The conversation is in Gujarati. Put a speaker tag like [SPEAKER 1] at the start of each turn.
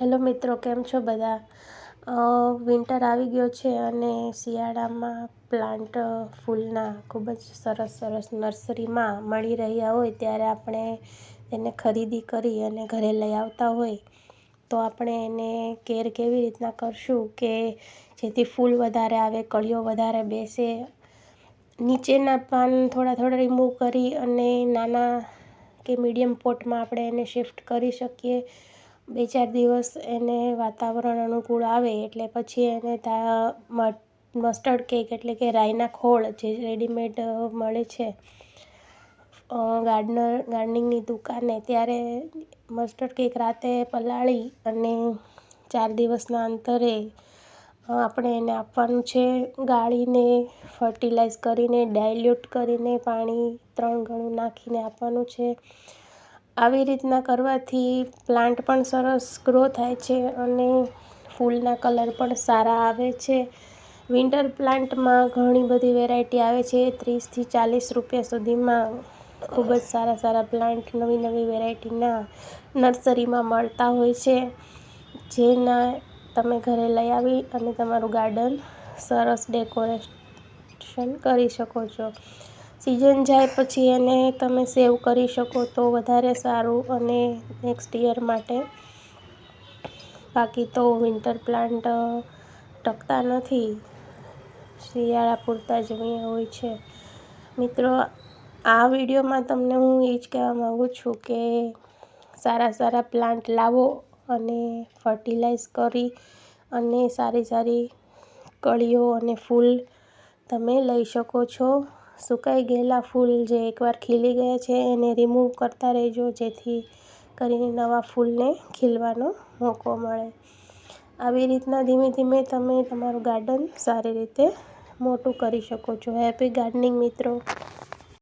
[SPEAKER 1] હેલો મિત્રો, કેમ છો બધા? વિન્ટર આવી ગયો છે અને શિયાળામાં પ્લાન્ટ ફૂલના ખૂબ જ સરસ નર્સરીમાં મળી રહ્યા હોય ત્યારે આપણે એને ખરીદી કરી અને ઘરે લઈ આવતા હોય તો આપણે એને કેર કેવી રીતના કરશું કે જેથી ફૂલ વધારે આવે, કળીઓ વધારે બેસે. નીચેના પાન થોડા રિમૂવ કરી અને નાના કે મીડિયમ પોટમાં આપણે એને શિફ્ટ કરી શકીએ. 2-4 દિવસ એને વાતાવરણ અનુકૂળ આવે એટલે પછી એને મસ્ટર્ડ કેક એટલે કે રાઈના ખોળ જે રેડીમેડ મળે છે ગાર્ડનિંગની દુકાને, ત્યારે મસ્ટર્ડ કેક રાતે પલાળી અને 4 દિવસના અંતરે આપણે એને આપવાનું છે. ગાળીને ફર્ટિલાઇઝ કરીને ડાયલ્યુટ કરીને પાણી 3 ગણું નાખીને આપવાનું છે. આવી રીતના કરવાથી પ્લાન્ટ પણ સરસ ગ્રો થાય છે અને ફૂલના કલર પણ સારા આવે છે. વિન્ટર પ્લાન્ટમાં ઘણી બધી વેરાયટી આવે છે. 30થી 40 રૂપિયા સુધીમાં ખૂબ જ સારા પ્લાન્ટ નવી વેરાયટીના નર્સરીમાં મળતા હોય છે, જેના તમે ઘરે લઈ આવી અને તમારું ગાર્ડન સરસ ડેકોરેશન કરી શકો છો. સિઝન જાય પછી એને તમે સેવ કરી શકો તો વધારે સારું અને નેક્સ્ટ યર માટે. બાકી તો વિન્ટર પ્લાન્ટ ટકતા નથી, શિયાળા પૂરતા જ હોય છે. મિત્રો, આ વિડીયોમાં તમને હું એ જ કહેવા માગું છું કે સારા પ્લાન્ટ લાવો અને ફર્ટિલાઇઝ કરી અને સારી કળીઓ અને ફૂલ તમે લઈ શકો છો. સુકાઈ ગયેલા ફૂલ જે એકવાર ખીલી ગયા છે એને રિમૂવ કરતા રહેજો, જેથી કરીને નવા ફૂલને ખીલવાનો મોકો મળે. આવી રીતના ધીમે તમે તમારું ગાર્ડન સારી રીતે મોટું કરી શકો છો. હેપી ગાર્ડનિંગ મિત્રો.